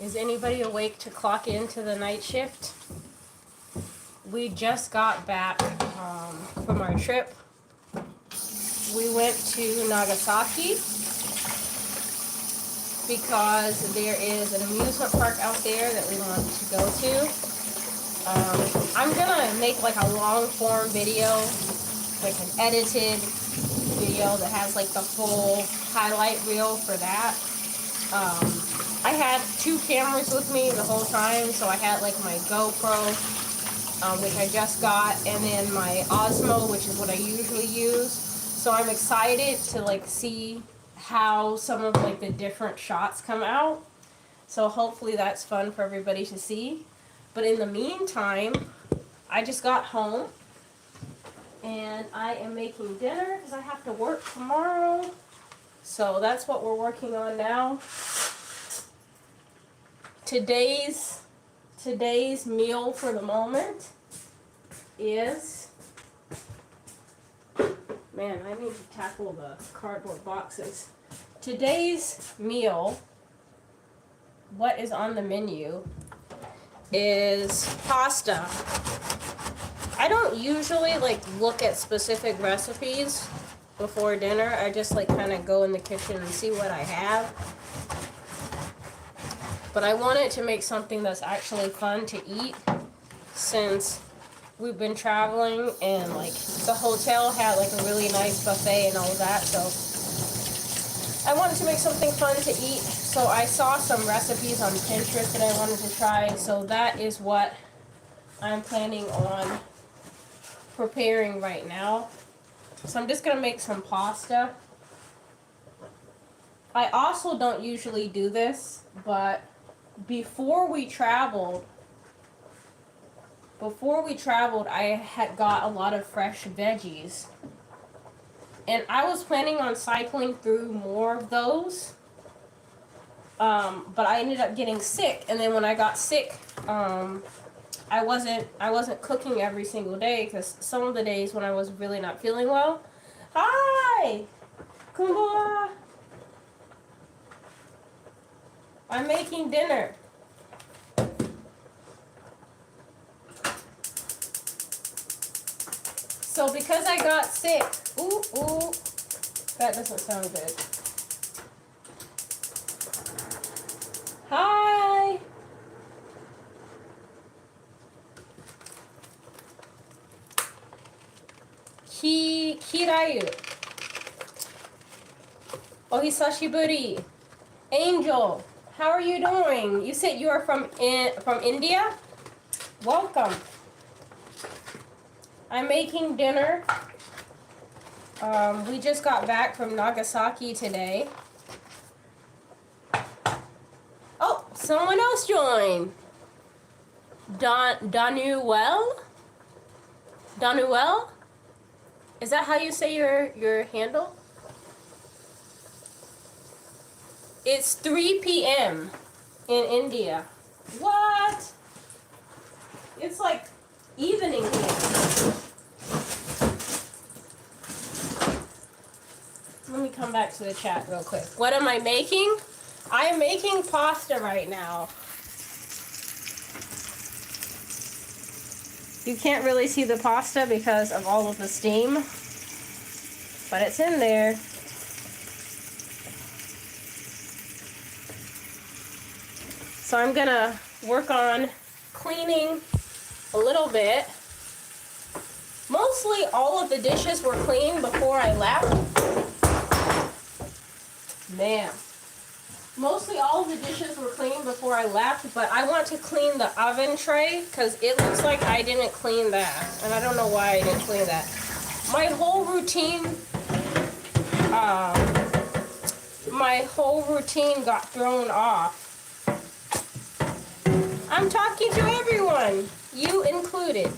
Is anybody awake to clock into the night shift? We just got back from our trip. We went to Nagasaki because there is an amusement park out there that we want to go to. I'm gonna make like a long form video, like an edited video that has like the full highlight reel for that. I had 2 cameras with me the whole time, so I had like my GoPro, which I just got, and then my Osmo, which is what I usually use. So I'm excited to like see how some of like the different shots come out. So hopefully that's fun for everybody to see. But in the meantime, I just got home and I am making dinner because I have to work tomorrow. So that's what we're working on now. Today's meal for the moment is, man, I need to tackle the cardboard boxes. Today's meal, what is on the menu, is pasta. I don't usually like look at specific recipes before dinner. I just like kind of go in the kitchen and see what I have. But I wanted to make something that's actually fun to eat since we've been traveling and like the hotel had like a really nice buffet and all of that. So I wanted to make something fun to eat. So I saw some recipes on Pinterest that I wanted to try. So that is what I'm planning on preparing right now. So I'm just going to make some pasta. I also don't usually do this, but before we traveled, I had got a lot of fresh veggies. And I was planning on cycling through more of those. But I ended up getting sick, and then when I got sick, I wasn't cooking every single day because some of the days when I was really not feeling well. Hi! Kumba! I'm making dinner. So because I got sick, ooh, that doesn't sound good. Hi! Kirayu. Ohisashiburi. Angel, how are you doing? You said you are from India? Welcome. I'm making dinner. We just got back from Nagasaki today. Oh, someone else joined. Danuel? Danuel? Is that how you say your handle? It's 3 p.m. in India. What? It's like evening here. Let me come back to the chat real quick. What am I making? I am making pasta right now. You can't really see the pasta because of all of the steam, but it's in there. So I'm gonna work on cleaning a little bit. Mostly all of the dishes were clean before I left. Man. Mostly all of the dishes were clean before I left, but I want to clean the oven tray because it looks like I didn't clean that. And I don't know why I didn't clean that. My whole routine got thrown off. I'm talking to everyone, you included.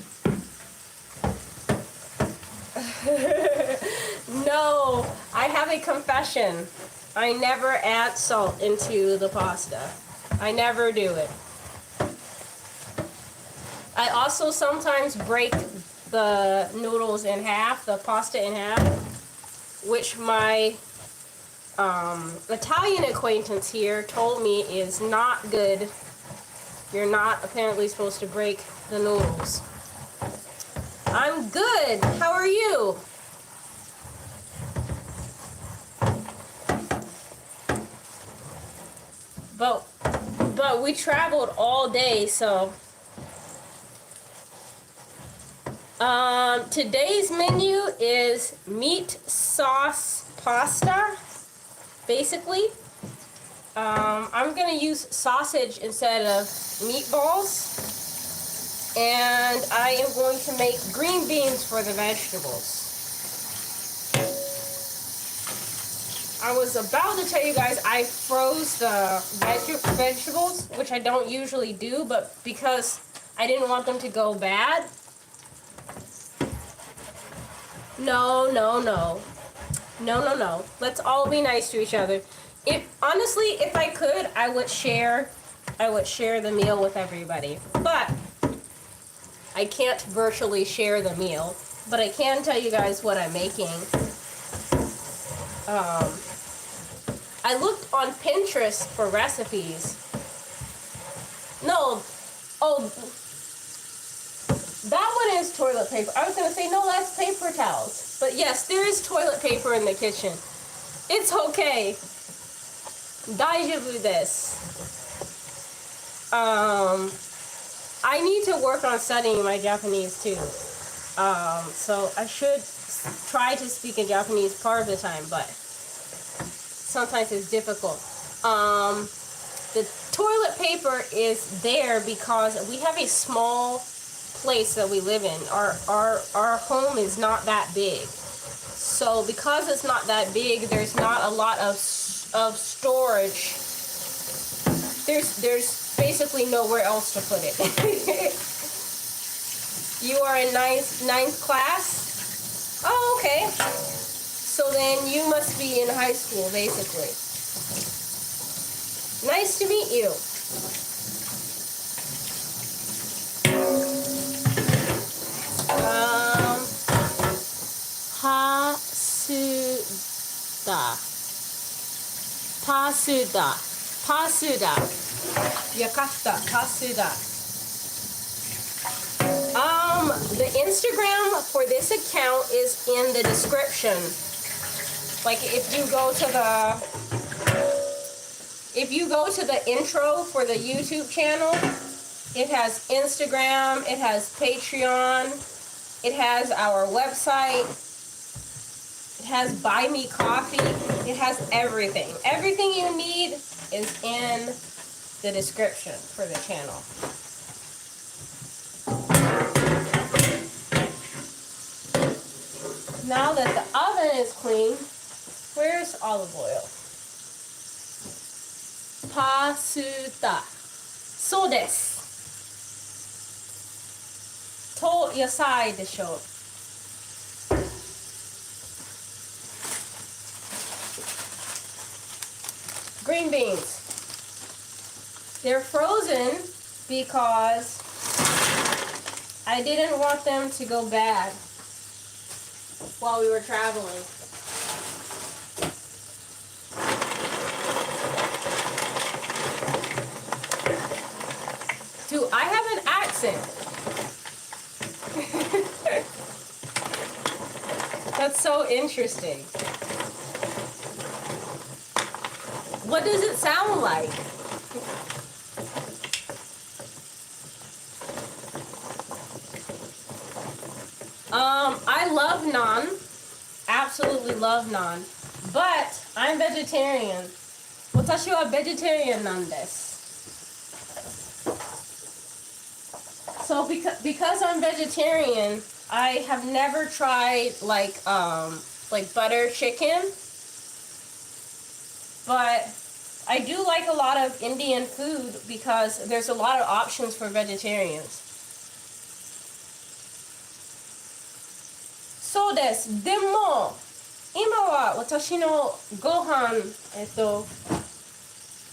No, I have a confession. I never add salt into the pasta. I never do it. I also sometimes break the noodles in half, the pasta in half, which my Italian acquaintance here told me is not good. You're not apparently supposed to break the noodles. I'm good. How are you? But we traveled all day, so today's menu is meat sauce pasta, basically. I'm gonna use sausage instead of meatballs, and I am going to make green beans for the vegetables. I was about to tell you guys I froze the vegetables, which I don't usually do, but because I didn't want them to go bad. No. Let's all be nice to each other. Honestly, if I could, I would share the meal with everybody. But I can't virtually share the meal, but I can tell you guys what I'm making. I looked on Pinterest for recipes. No, oh, that one is toilet paper. I was gonna say, no, that's paper towels. But yes, there is toilet paper in the kitchen. It's okay. Daijoubu desu. I need to work on studying my Japanese too. So I should try to speak in Japanese part of the time, but sometimes it's difficult. The toilet paper is there because we have a small place that we live in. Our home is not that big. So because it's not that big, there's not a lot of storage. There's basically nowhere else to put it. You are in ninth class? Oh, okay. So then you must be in high school, basically. Nice to meet you. Pasuda. Yakata, pasuda. The Instagram for this account is in the description. Like if you go to the intro for the YouTube channel, it has Instagram, it has Patreon, it has our website, it has Buy Me Coffee, it has everything. Everything you need is in the description for the channel. Now that the oven is clean, where's olive oil? Pasuda. So desu. To yasai desho. Green beans. They're frozen because I didn't want them to go bad while we were traveling. Do I have an accent? That's so interesting. What does it sound like? I love naan. Absolutely love naan. But I'm vegetarian. 私は vegetarian なんです. So because I'm vegetarian, I have never tried like butter chicken. But I do like a lot of Indian food because there's a lot of options for vegetarians. そうです。でも今は私のご飯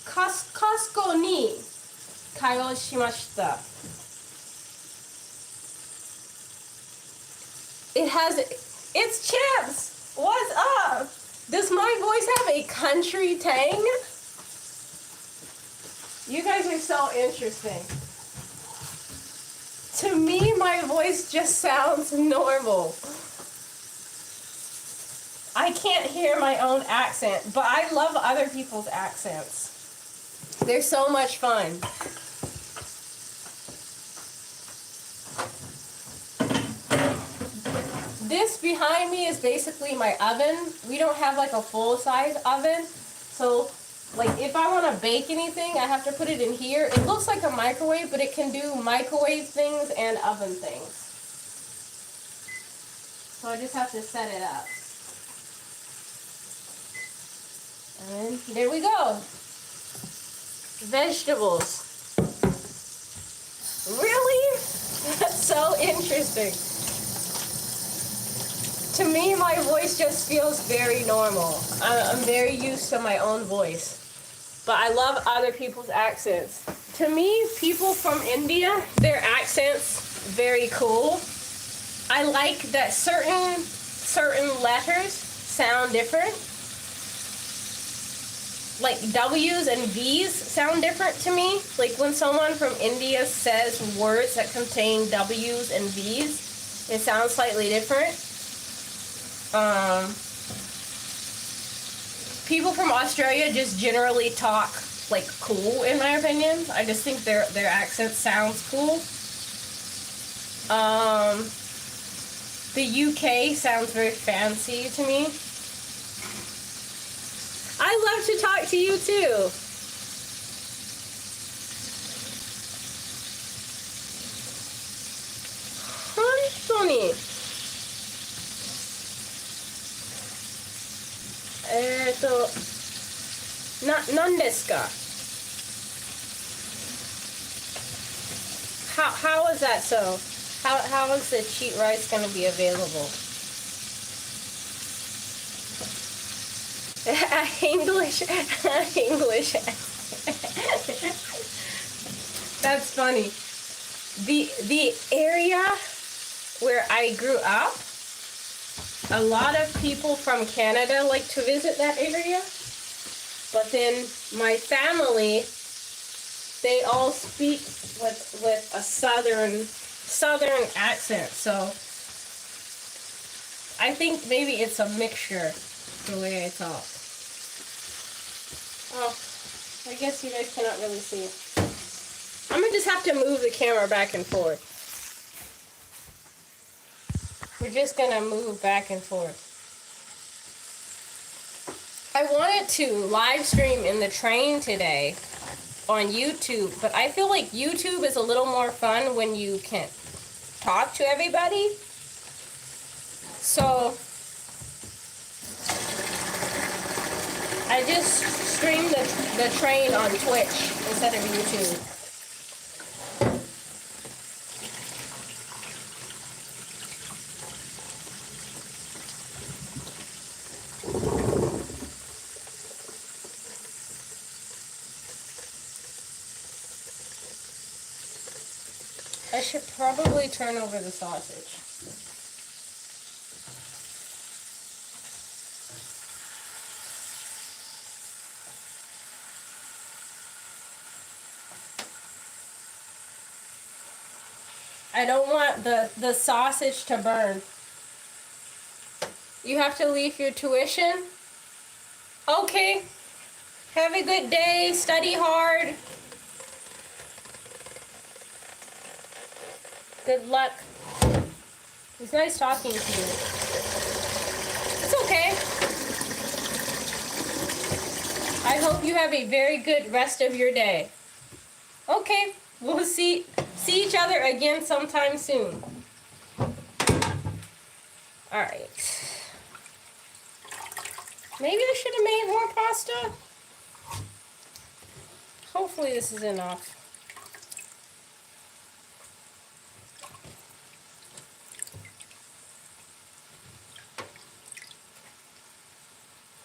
カスコに通いしました。It's chips. What's up? Does my voice have a country tang? You guys are so interesting. To me, my voice just sounds normal. I can't hear my own accent, but I love other people's accents. They're so much fun. This behind me is basically my oven. We don't have like a full-size oven, so like if I want to bake anything, I have to put it in here. It looks like a microwave, but it can do microwave things and oven things. So I just have to set it up. And there we go. Vegetables. Really? That's so interesting. To me, my voice just feels very normal. I'm very used to my own voice. But I love other people's accents. To me, people from India, their accents, very cool. I like that certain letters sound different. Like W's and V's sound different to me. Like when someone from India says words that contain W's and V's, it sounds slightly different. People from Australia just generally talk like cool, in my opinion. I just think their accent sounds cool. The UK sounds very fancy to me. I love to talk to you too. Honey. Nan desu ka? How is that so? How is the cheat rice going to be available? English. That's funny. The area where I grew up, a lot of people from Canada like to visit that area. But then my family, they all speak with a southern accent. So I think maybe it's a mixture the way I talk. Oh, I guess you guys cannot really see. I'm gonna just have to move the camera back and forth. We're just gonna move back and forth. I wanted to live stream in the train today on YouTube, but I feel like YouTube is a little more fun when you can talk to everybody. So I just streamed the train on Twitch instead of YouTube. I should probably turn over the sausage. I don't want the sausage to burn. You have to leave your tuition? Okay. Have a good day. Study hard. Good luck. It's nice talking to you. It's okay. I hope you have a very good rest of your day. Okay, we'll see each other again sometime soon. Alright. Maybe I should have made more pasta. Hopefully this is enough.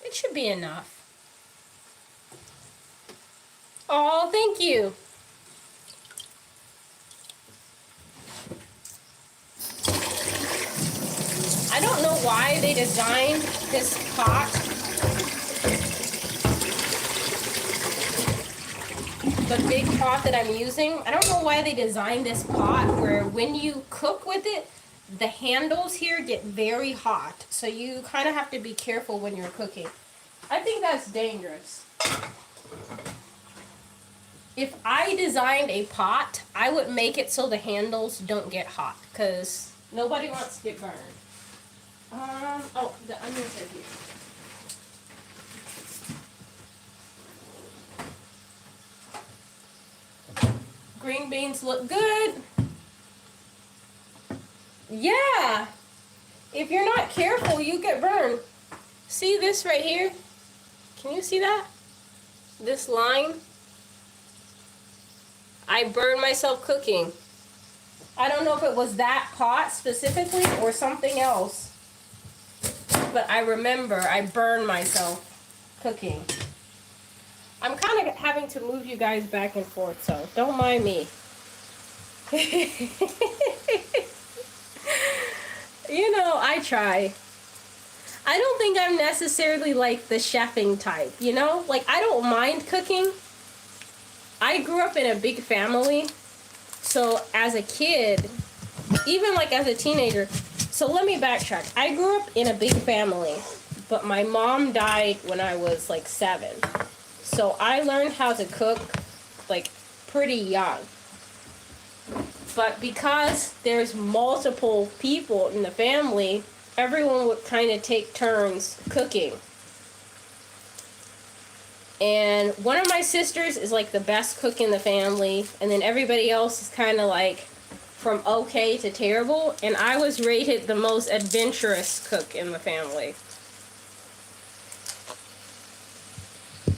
It should be enough. Oh, thank you. I don't know why they designed this pot The big pot that I'm using, I don't know why they designed this pot where when you cook with it, the handles here get very hot. So you kind of have to be careful when you're cooking. I think that's dangerous. If I designed a pot, I would make it so the handles don't get hot, because nobody wants to get burned. Oh, the onions are here. Green beans look good. Yeah. If you're not careful, you get burned. See this right here? Can you see that? This line? I burned myself cooking. I don't know if it was that pot specifically or something else. But I remember I burned myself cooking. I'm kind of having to move you guys back and forth, so don't mind me. You know, I try. I don't think I'm necessarily like the chefing type, you know? Like, I don't mind cooking. I grew up in a big family, so as a kid, even like as a teenager, so let me backtrack. I grew up in a big family, but my mom died when I was like 7. So I learned how to cook like pretty young. But because there's multiple people in the family, everyone would kind of take turns cooking. And one of my sisters is like the best cook in the family, and then everybody else is kind of like from okay to terrible, and I was rated the most adventurous cook in the family.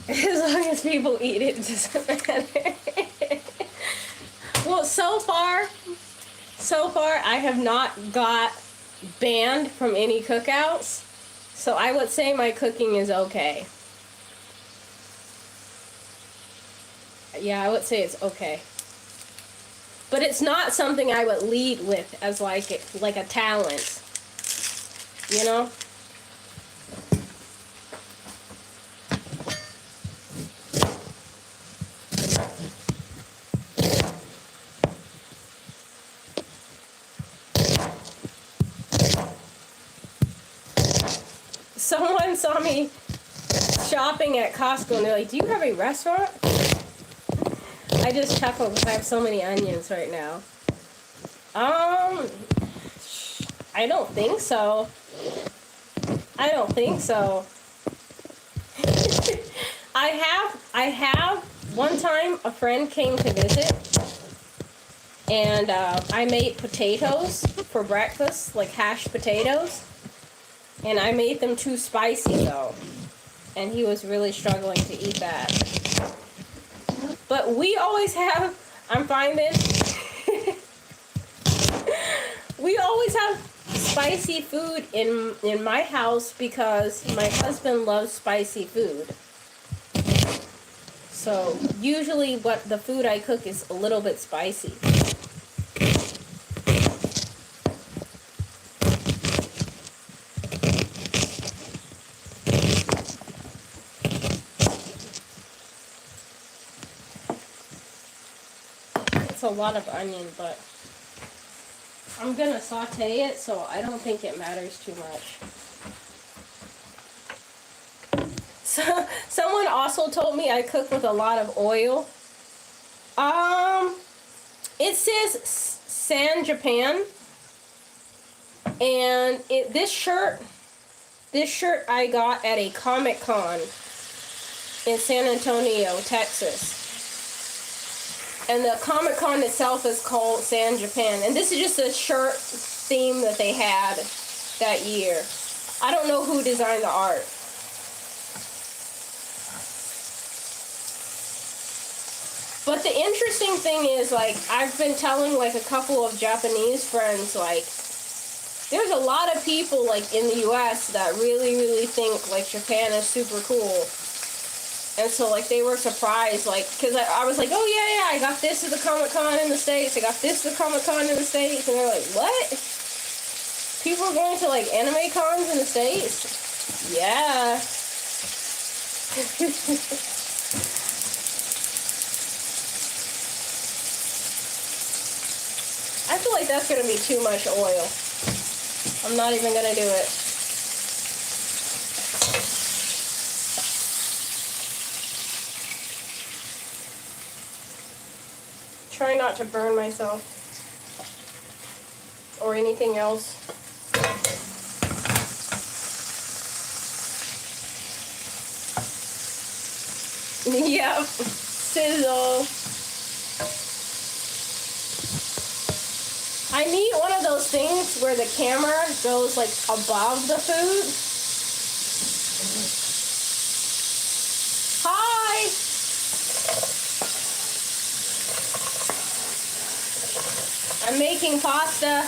As long as people eat it, it doesn't matter. Well, so far, I have not got banned from any cookouts, so I would say my cooking is okay. Yeah, I would say it's okay. But it's not something I would lead with as like a talent, you know? Someone saw me shopping at Costco and they're like, "Do you have a restaurant?" I just chuckled because I have so many onions right now. I don't think so. I have one time a friend came to visit, and I made potatoes for breakfast, like hashed potatoes, and I made them too spicy though, and he was really struggling to eat that. But we always have, I'm finding, we always have spicy food in my house because my husband loves spicy food. So usually what the food I cook is a little bit spicy. It's a lot of onion, but I'm gonna saute it, so I don't think it matters too much. So, someone also told me I cook with a lot of oil. It says San Japan, and this shirt I got at a Comic-Con in San Antonio, Texas. And the Comic-Con itself is called San Japan. And this is just a shirt theme that they had that year. I don't know who designed the art. But the interesting thing is, like, I've been telling, like, a couple of Japanese friends, like, there's a lot of people, like, in the U.S. that really, really think, like, Japan is super cool. And so, like, they were surprised, like, because I was like, oh, yeah, I got this at the Comic-Con in the States. I got this at the Comic-Con in the States. And they're like, what? People are going to, like, anime cons in the States? Yeah. I feel like that's going to be too much oil. I'm not even going to do it. Try not to burn myself or anything else. Yep, sizzle. I need one of those things where the camera goes like above the food. Hi! I'm making pasta.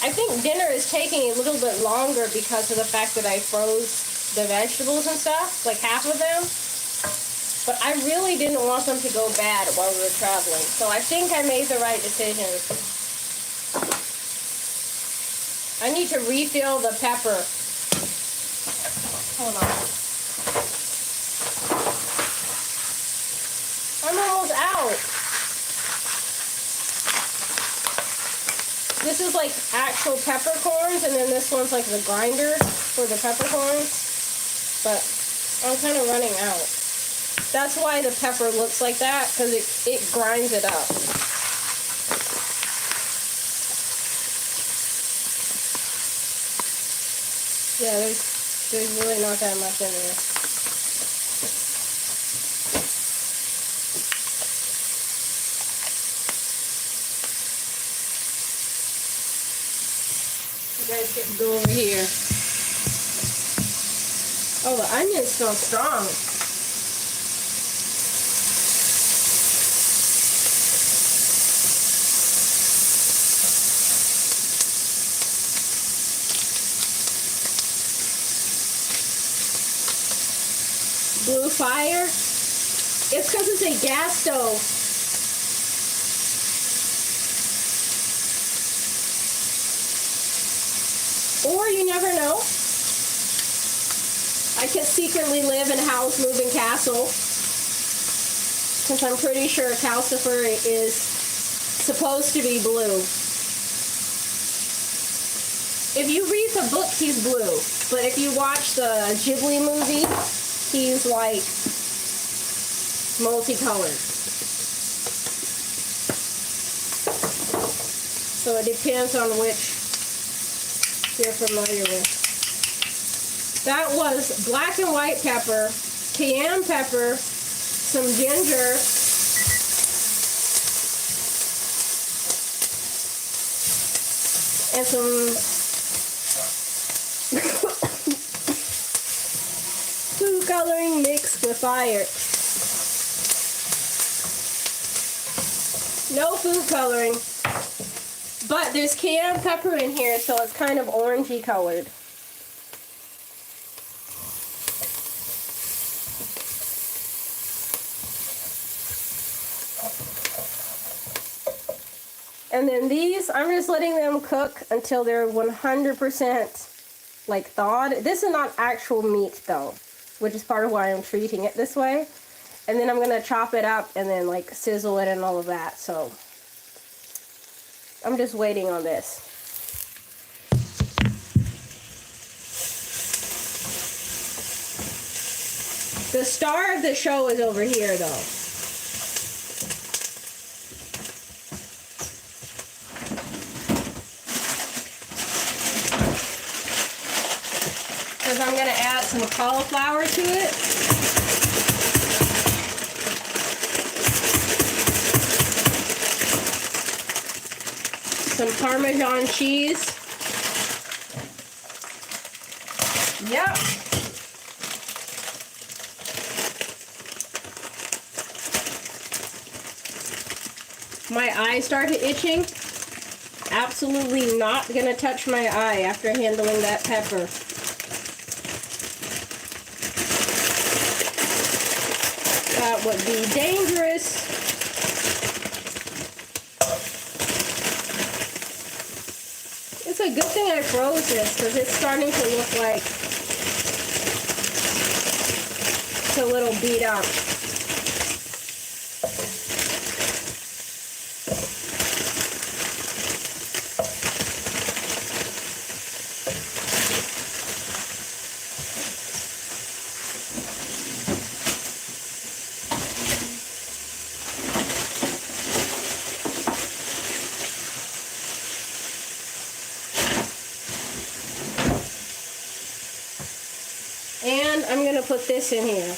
I think dinner is taking a little bit longer because of the fact that I froze the vegetables and stuff, like half of them. But I really didn't want them to go bad while we were traveling. So I think I made the right decision. I need to refill the pepper. Hold on. I'm almost out. This is like actual peppercorns, and then this one's like the grinder for the peppercorns. But I'm kind of running out. That's why the pepper looks like that, because it grinds it up. Yeah, there's really not that much in there. You guys get go over here. Oh, the onions smell strong. Blue fire? It's because it's a gas stove. Or you never know. I could secretly live in a house moving castle. Because I'm pretty sure Calcifer is supposed to be blue. If you read the book, he's blue. But if you watch the Ghibli movie, he's like multicolored. So it depends on which you're familiar with. That was black and white pepper, cayenne pepper, some ginger, and some food coloring mixed with fire. No food coloring, but there's cayenne pepper in here, so it's kind of orangey colored. And then these, I'm just letting them cook until they're 100% like thawed. This is not actual meat though, which is part of why I'm treating it this way. And then I'm gonna chop it up and then like sizzle it and all of that. So I'm just waiting on this. The star of the show is over here though. Because I'm going to add some cauliflower to it. Some Parmesan cheese. Yep. My eye started itching. Absolutely not going to touch my eye after handling that pepper. That thought would be dangerous. It's a good thing I froze this because it's starting to look like it's a little beat up. And I'm going to put this in here.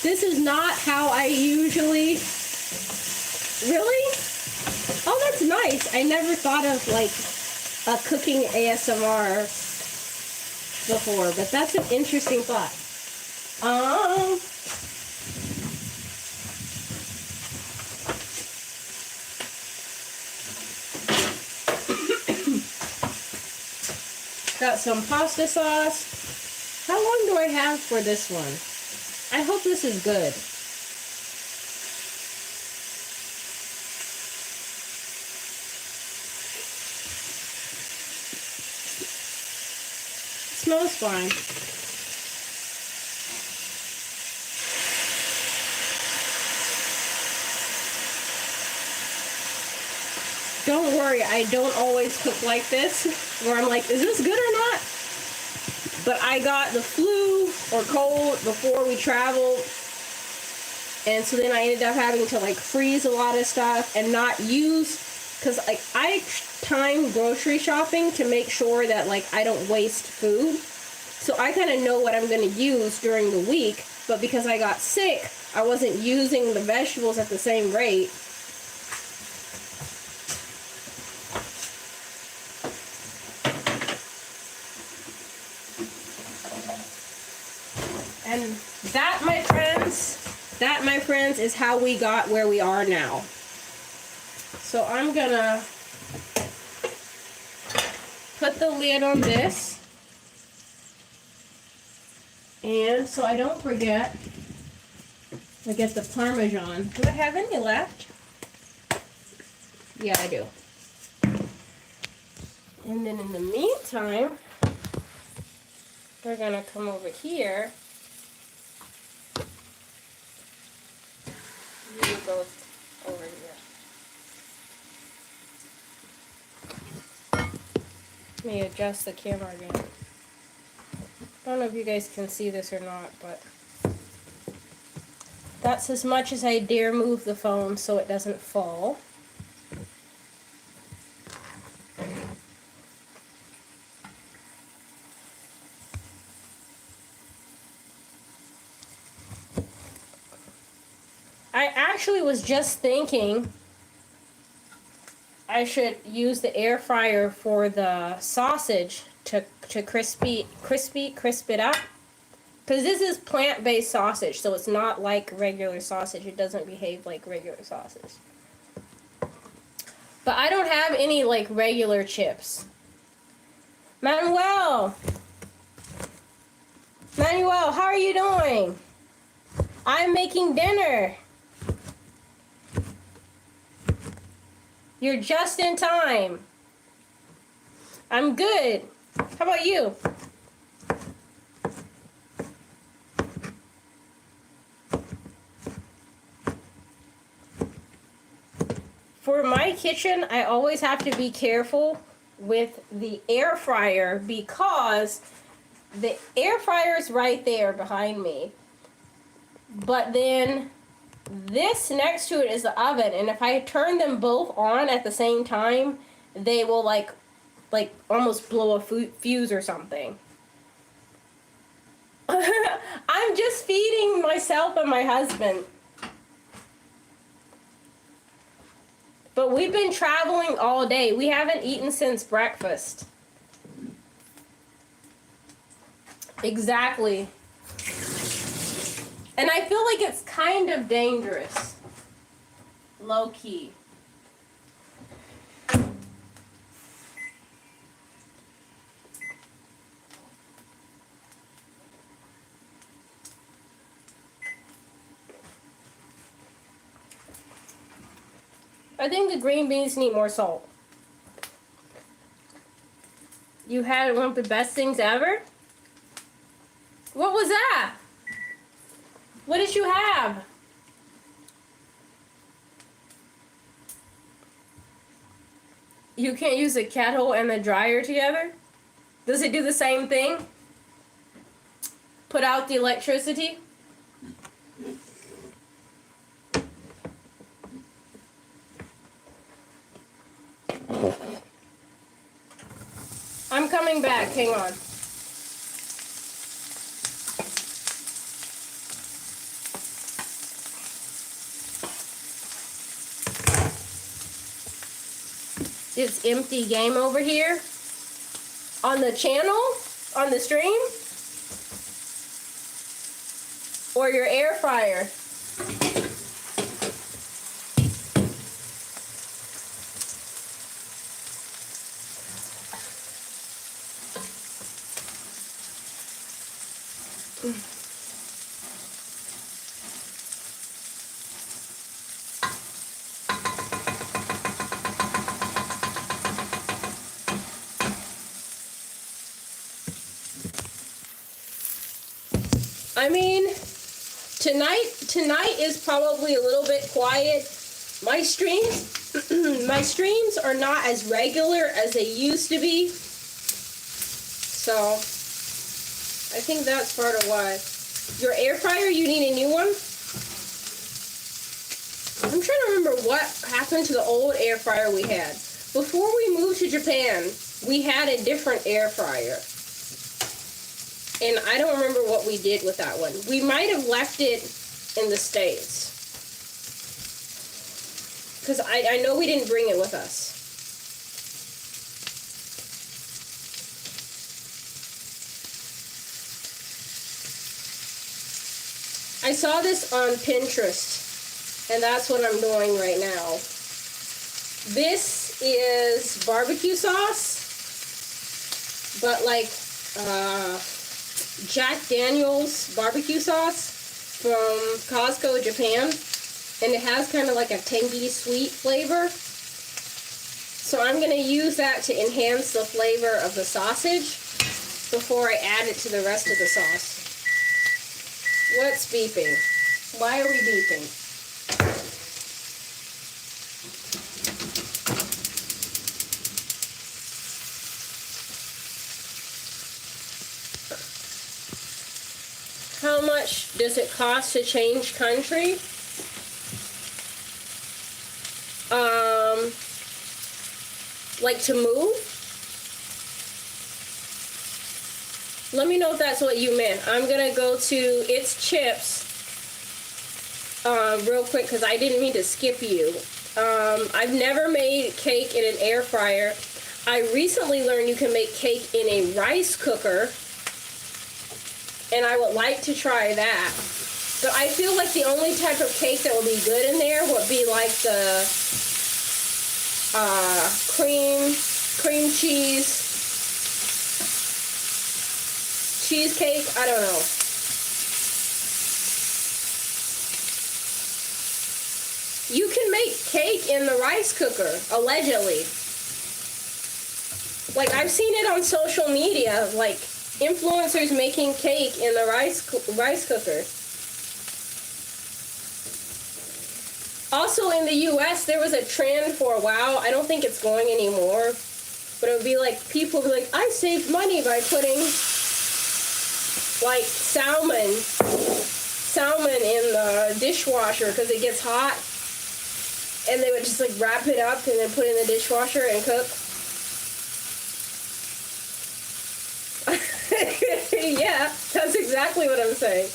This is not how I usually... Really? Oh, that's nice. I never thought of like a cooking ASMR before, but that's an interesting thought. Got some pasta sauce. How long do I have for this one? I hope this is good. It smells fine. Don't worry, I don't always cook like this, where I'm like, is this good or not? But I got the flu or cold before we traveled, and so then I ended up having to like freeze a lot of stuff and not use, because like I time grocery shopping to make sure that like I don't waste food. So I kind of know what I'm going to use during the week, but because I got sick, I wasn't using the vegetables at the same rate. And that, my friends, is how we got where we are now. So I'm gonna put the lid on this. And so I don't forget, I get the Parmesan. Do I have any left? Yeah, I do. And then in the meantime, we're gonna come over here. You go over here. Let me adjust the camera again. I don't know if you guys can see this or not, but that's as much as I dare move the phone so it doesn't fall. I actually was just thinking I should use the air fryer for the sausage to crisp it up. Because this is plant-based sausage, so it's not like regular sausage. It doesn't behave like regular sausage. But I don't have any like regular chips. Manuel, how are you doing? I'm making dinner. You're just in time. I'm good. How about you? For my kitchen, I always have to be careful with the air fryer because the air fryer is right there behind me. But then this next to it is the oven, and if I turn them both on at the same time, they will like almost blow a fuse or something. I'm just feeding myself and my husband. But we've been traveling all day. We haven't eaten since breakfast. Exactly. And I feel like it's kind of dangerous. Low key. I think the green beans need more salt. You had one of the best things ever? What was that? What did you have? You can't use the kettle and the dryer together? Does it do the same thing? Put out the electricity? I'm coming back, hang on. It's empty game over here. On the channel? On the stream? Or your air fryer? I mean, tonight is probably a little bit quiet. My streams are not as regular as they used to be. So, I think that's part of why. Your air fryer, you need a new one? I'm trying to remember what happened to the old air fryer we had. Before we moved to Japan, we had a different air fryer. And I don't remember what we did with that one. We might have left it in the States. Because I know we didn't bring it with us. I saw this on Pinterest. And that's what I'm doing right now. This is barbecue sauce. But like... Jack Daniel's barbecue sauce from Costco, Japan, and it has kind of like a tangy sweet flavor. So I'm going to use that to enhance the flavor of the sausage before I add it to the rest of the sauce. What's beeping? Why are we beeping? How much does it cost to change country? Like to move? Let me know if that's what you meant. I'm gonna go to It's Chips real quick because I didn't mean to skip you. I've never made cake in an air fryer. I recently learned you can make cake in a rice cooker. And I would like to try that. But I feel like the only type of cake that would be good in there would be like the cream cheesecake. I don't know. You can make cake in the rice cooker, allegedly. Like, I've seen it on social media, like influencers making cake in the rice cooker. Also in the US, there was a trend for a while. I don't think it's going anymore. But it would be like, people would be like, I saved money by putting like salmon in the dishwasher because it gets hot. And they would just like wrap it up and then put it in the dishwasher and cook. Yeah, that's exactly what I'm saying.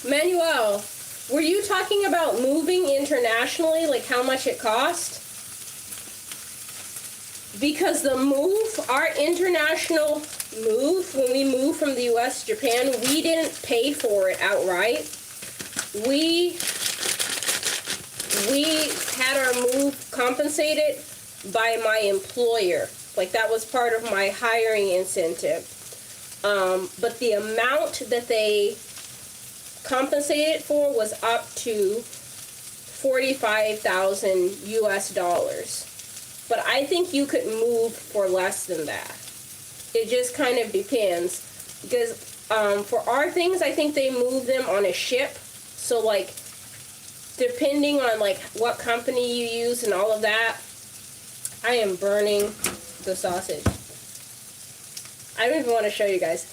Manuel, were you talking about moving internationally, like how much it cost? Because the move, our international move, when we moved from the US to Japan, we didn't pay for it outright. We had our move compensated by my employer. Like, that was part of my hiring incentive. But the amount that they compensated for was up to $45,000 US dollars. But I think you could move for less than that. It just kind of depends. Because for our things, I think they move them on a ship. So, like, depending on, like, what company you use and all of that, I am burning the sausage. I don't even want to show you guys.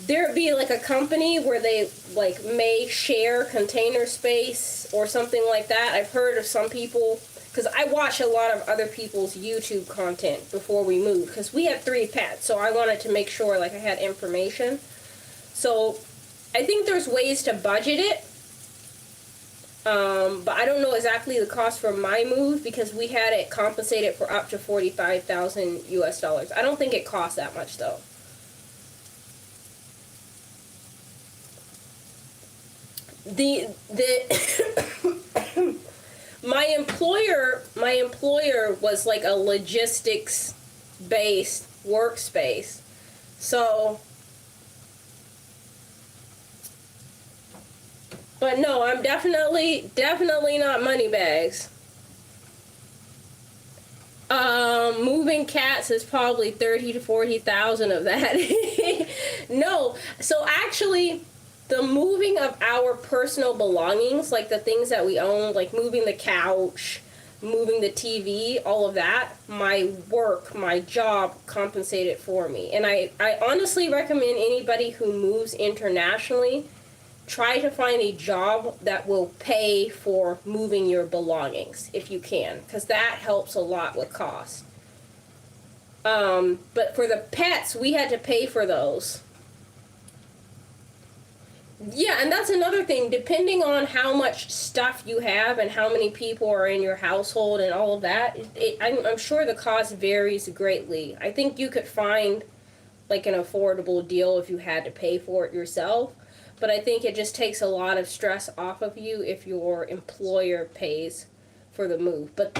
There'd be, like, a company where they, like, may share container space or something like that. I've heard of some people, because I watch a lot of other people's YouTube content before we moved, because we had 3 pets, so I wanted to make sure, like, I had information. So I think there's ways to budget it, but I don't know exactly the cost for my move, because we had it compensated for up to $45,000 US dollars. I don't think it cost that much, though. My employer was like a logistics based workspace. So, but no, I'm definitely not money bags. Moving cats is probably 30 to 40,000 of that. No, so actually, the moving of our personal belongings, like the things that we own, like moving the couch, moving the TV, all of that, my work, my job compensated for me. And I honestly recommend anybody who moves internationally, try to find a job that will pay for moving your belongings, if you can, because that helps a lot with cost. But for the pets, we had to pay for those. Yeah, and that's another thing. Depending on how much stuff you have and how many people are in your household and all of that, I'm sure the cost varies greatly. I think you could find like an affordable deal if you had to pay for it yourself, but I think it just takes a lot of stress off of you if your employer pays for the move. But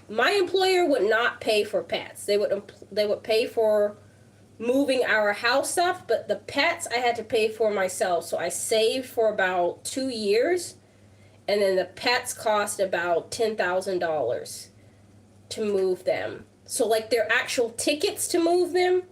my employer would not pay for pets. They would pay for moving our house stuff, but the pets I had to pay for myself. So I saved for about 2 years, and then the pets cost about $10,000 to move them. So like their actual tickets to move them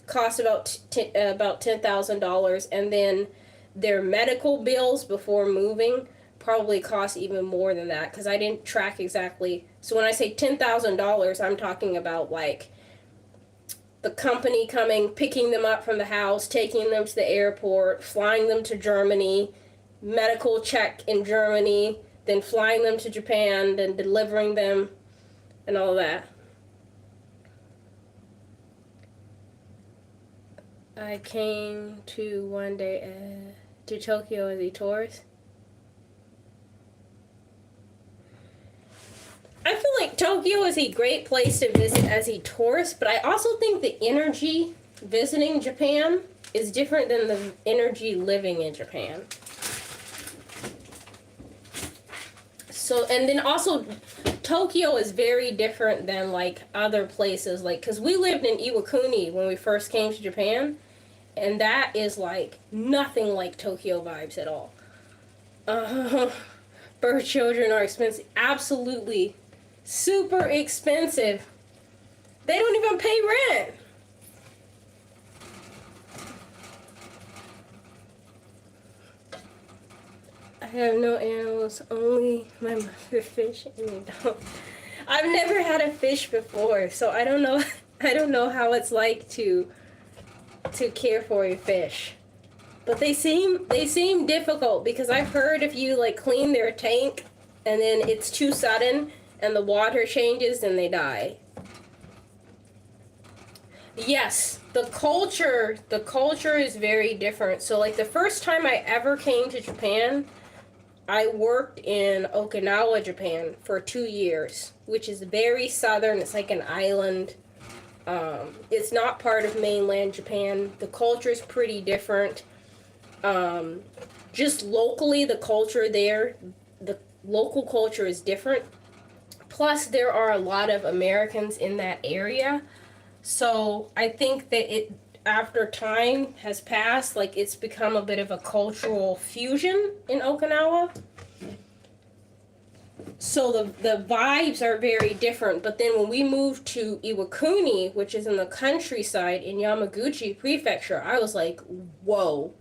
cost about $10,000, and then their medical bills before moving probably cost even more than that, because I didn't track exactly. So when I say $10,000, I'm talking about like the company coming, picking them up from the house, taking them to the airport, flying them to Germany, medical check in Germany, then flying them to Japan, then delivering them, and all that. I came to one day to Tokyo as a tourist. I feel like Tokyo is a great place to visit as a tourist, but I also think the energy visiting Japan is different than the energy living in Japan. So, and then also, Tokyo is very different than like other places, like, because we lived in Iwakuni when we first came to Japan, and that is like nothing like Tokyo vibes at all. Birth children are expensive. Absolutely. Super expensive. They don't even pay rent. I have no animals, only my mother fish and a dog. I've never had a fish before, so I don't know how it's like to care for a fish. But they seem difficult, because I've heard if you like clean their tank and then it's too sudden and the water changes, then they die. Yes, the culture is very different. So like the first time I ever came to Japan, I worked in Okinawa, Japan for 2 years, which is very southern. It's like an island. It's not part of mainland Japan. The culture is pretty different. Just locally, the culture there, the local culture is different. Plus, there are a lot of Americans in that area. So I think that it, after time has passed, like it's become a bit of a cultural fusion in Okinawa. So the vibes are very different. But then when we moved to Iwakuni, which is in the countryside in Yamaguchi Prefecture, I was like, whoa,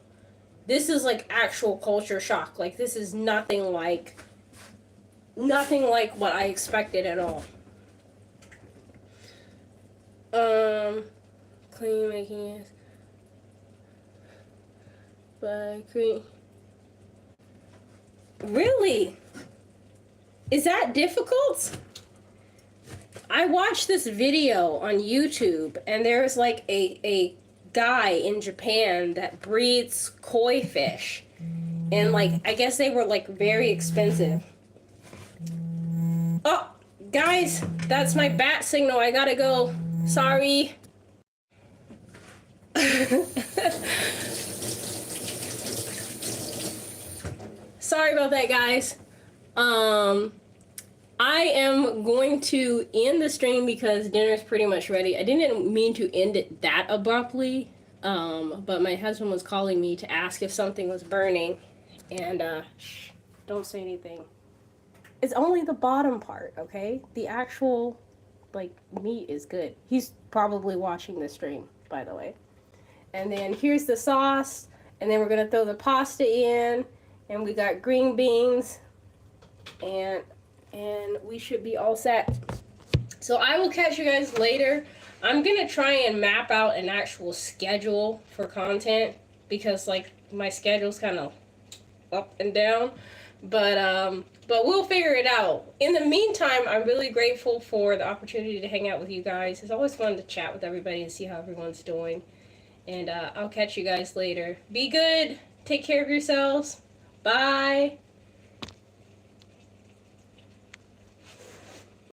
this is like actual culture shock. Like, this is nothing like what I expected at all. Clean making it by clean. Really? Is that difficult? I watched this video on YouTube, and there's like a guy in Japan that breeds koi fish. And like, I guess they were like very expensive. Oh, guys, that's my bat signal. I gotta go. Sorry. Sorry about that, guys. I am going to end the stream because dinner's pretty much ready. I didn't mean to end it that abruptly, but my husband was calling me to ask if something was burning, and shh, don't say anything. It's only the bottom part, okay? The actual, like, meat is good. He's probably watching the stream, by the way. And then here's the sauce, and then we're gonna throw the pasta in, and we got green beans, and we should be all set. So I will catch you guys later. I'm gonna try and map out an actual schedule for content because like my schedule's kind of up and down, but we'll figure it out. In the meantime, I'm really grateful for the opportunity to hang out with you guys. It's always fun to chat with everybody and see how everyone's doing. And I'll catch you guys later. Be good. Take care of yourselves. Bye.